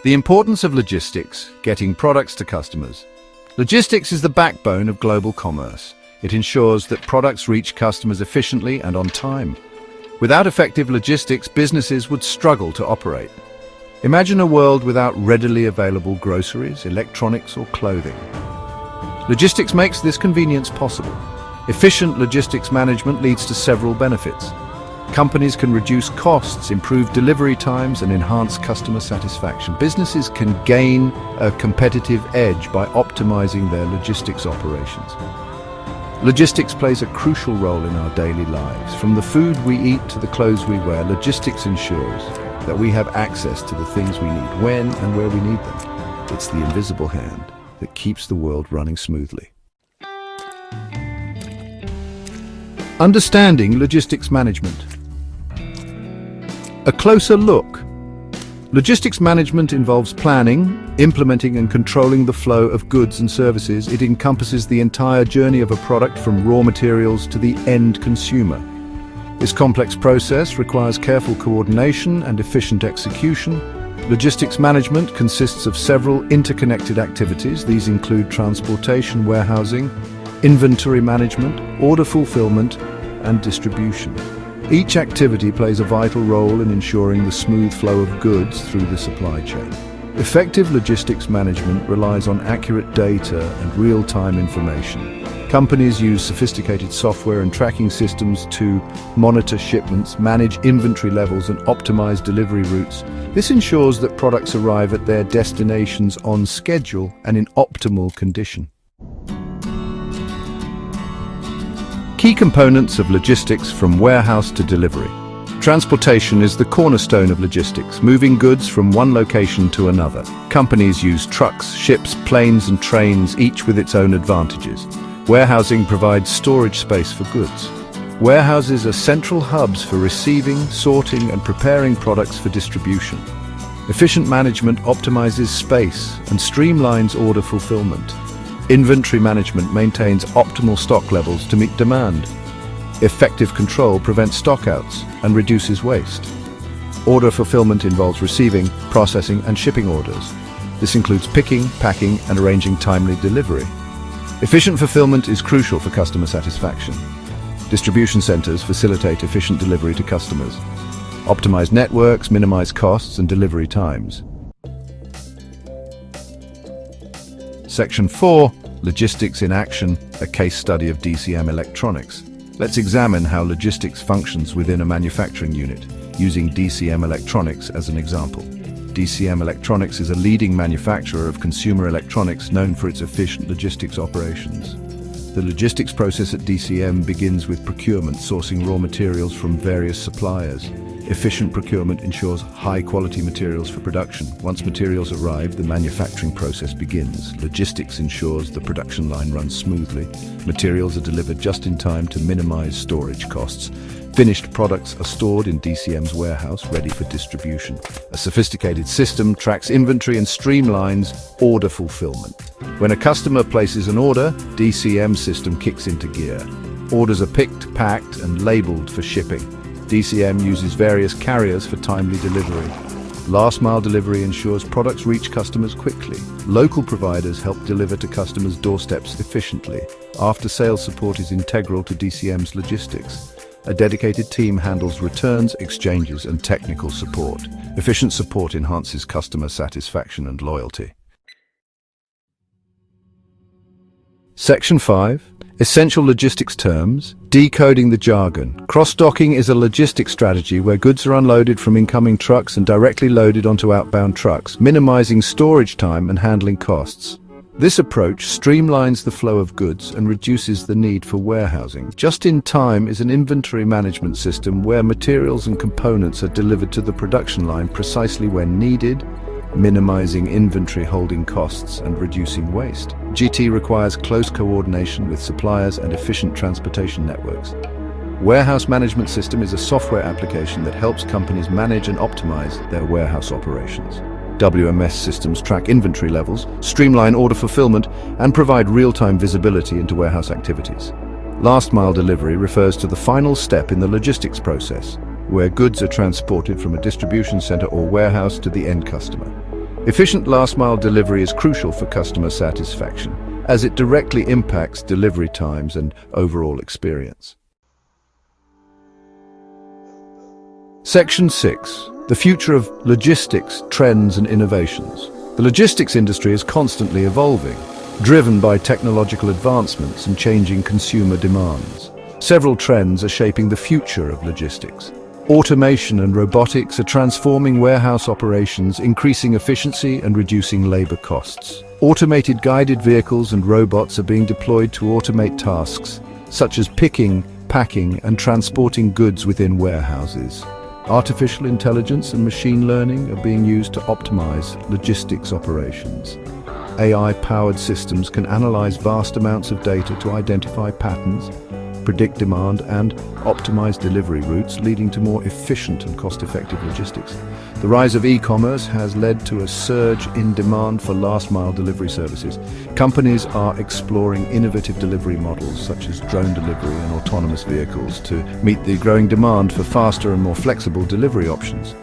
The importance of logistics, getting products to customers. Logistics is the backbone of global commerce. It ensures that products reach customers efficiently and on time. Without effective logistics, businesses would struggle to operate. Imagine a world without readily available groceries, electronics, or clothing. Logistics makes this convenience possible. Efficient logistics management leads to several benefits. Companies can reduce costs, improve delivery times, and enhance customer satisfaction. Businesses can gain a competitive edge by optimizing their logistics operations. Logistics plays a crucial role in our daily lives. From the food we eat to the clothes we wear, logistics ensures that we have access to the things we need when and where we need them. It's the invisible hand that keeps the world running smoothly. Understanding logistics management. A closer look. Logistics management involves planning, implementing and controlling the flow of goods and services. It encompasses the entire journey of a product from raw materials to the end consumer. This complex process requires careful coordination and efficient execution. Logistics management consists of several interconnected activities. These include transportation, warehousing, inventory management, order fulfillment, and distribution. Each activity plays a vital role in ensuring the smooth flow of goods through the supply chain. Effective logistics management relies on accurate data and real-time information. Companies use sophisticated software and tracking systems to monitor shipments, manage inventory levels, and optimize delivery routes. This ensures that products arrive at their destinations on schedule and in optimal condition. Key components of logistics from warehouse to delivery. Transportation is the cornerstone of logistics, moving goods from one location to another. Companies use trucks, ships, planes, and trains, each with its own advantages. Warehousing provides storage space for goods. Warehouses are central hubs for receiving, sorting, and preparing products for distribution. Efficient management optimizes space and streamlines order fulfillment. Inventory management maintains optimal stock levels to meet demand. Effective control prevents stockouts and reduces waste. Order fulfillment involves receiving, processing, and shipping orders. This includes picking, packing, and arranging timely delivery. Efficient fulfillment is crucial for customer satisfaction. Distribution centers facilitate efficient delivery to customers. Optimize networks, minimize costs, and delivery times. Section 4, Logistics in Action, a case study of DCM electronics. Let's examine how logistics functions within a manufacturing unit, using DCM electronics as an example. DCM Electronics is a leading manufacturer of consumer electronics known for its efficient logistics operations. The logistics process at DCM begins with procurement, sourcing raw materials from various suppliers. Efficient procurement ensures high-quality materials for production. Once materials arrive, the manufacturing process begins. Logistics ensures the production line runs smoothly. Materials are delivered just in time to minimize storage costs. Finished products are stored in DCM's warehouse, ready for distribution. A sophisticated system tracks inventory and streamlines order fulfillment. When a customer places an order, DCM system kicks into gear. Orders are picked, packed, and labeled for shipping. DCM uses various carriers for timely delivery. Last-mile delivery ensures products reach customers quickly. Local providers help deliver to customers' doorsteps efficiently. After-sales support is integral to DCM's logistics. A dedicated team handles returns, exchanges, and technical support. Efficient support enhances customer satisfaction and loyalty. Section 5. Essential logistics terms. Decoding the jargon. Cross-docking is a logistics strategy where goods are unloaded from incoming trucks and directly loaded onto outbound trucks, minimizing storage time and handling costs. This approach streamlines the flow of goods and reduces the need for warehousing. Just-in-time is an inventory management system where materials and components are delivered to the production line precisely when needed, minimizing inventory holding costs and reducing waste. GT requires close coordination with suppliers and efficient transportation networks. Warehouse Management System is a software application that helps companies manage and optimize their warehouse operations. WMS systems track inventory levels, streamline order fulfillment, and provide real-time visibility into warehouse activities. Last-mile delivery refers to the final step in the logistics process, where goods are transported from a distribution center or warehouse to the end customer. Efficient last-mile delivery is crucial for customer satisfaction, as it directly impacts delivery times and overall experience. Section 6. The future of logistics, trends and innovations. The logistics industry is constantly evolving, driven by technological advancements and changing consumer demands. Several trends are shaping the future of logistics. Automation and robotics are transforming warehouse operations, increasing efficiency and reducing labor costs. Automated guided vehicles and robots are being deployed to automate tasks, such as picking, packing, and transporting goods within warehouses. Artificial intelligence and machine learning are being used to optimize logistics operations. AI-powered systems can analyze vast amounts of data to identify patterns, predict demand, and optimize delivery routes, leading to more efficient and cost-effective logistics. The rise of e-commerce has led to a surge in demand for last-mile delivery services. Companies are exploring innovative delivery models such as drone delivery and autonomous vehicles to meet the growing demand for faster and more flexible delivery options.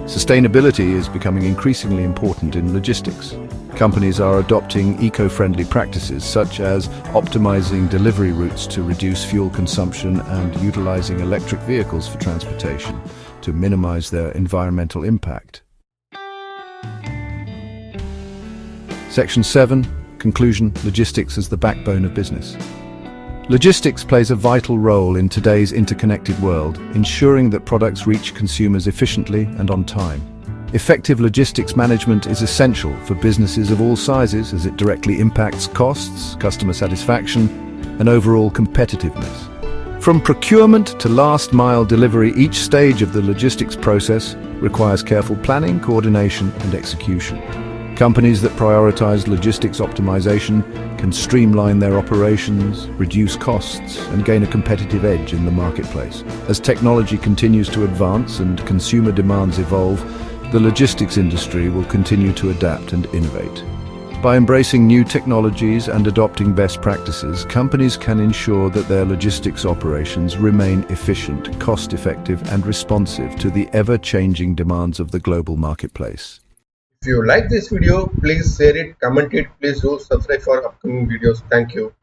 Sustainability is becoming increasingly important in logistics. Companies are adopting eco-friendly practices such as optimizing delivery routes to reduce fuel consumption and utilizing electric vehicles for transportation to minimize their environmental impact. Section 7. Conclusion. Logistics as the backbone of business. Logistics plays a vital role in today's interconnected world, ensuring that products reach consumers efficiently and on time. Effective logistics management is essential for businesses of all sizes as it directly impacts costs, customer satisfaction, and overall competitiveness. From procurement to last-mile delivery, each stage of the logistics process requires careful planning, coordination, and execution. Companies that prioritize logistics optimization can streamline their operations, reduce costs, and gain a competitive edge in the marketplace. As technology continues to advance and consumer demands evolve, the logistics industry will continue to adapt and innovate. By embracing new technologies and adopting best practices, companies can ensure that their logistics operations remain efficient, cost-effective, and responsive to the ever-changing demands of the global marketplace. If you like this video, please share it, comment it, please do subscribe for upcoming videos. Thank you.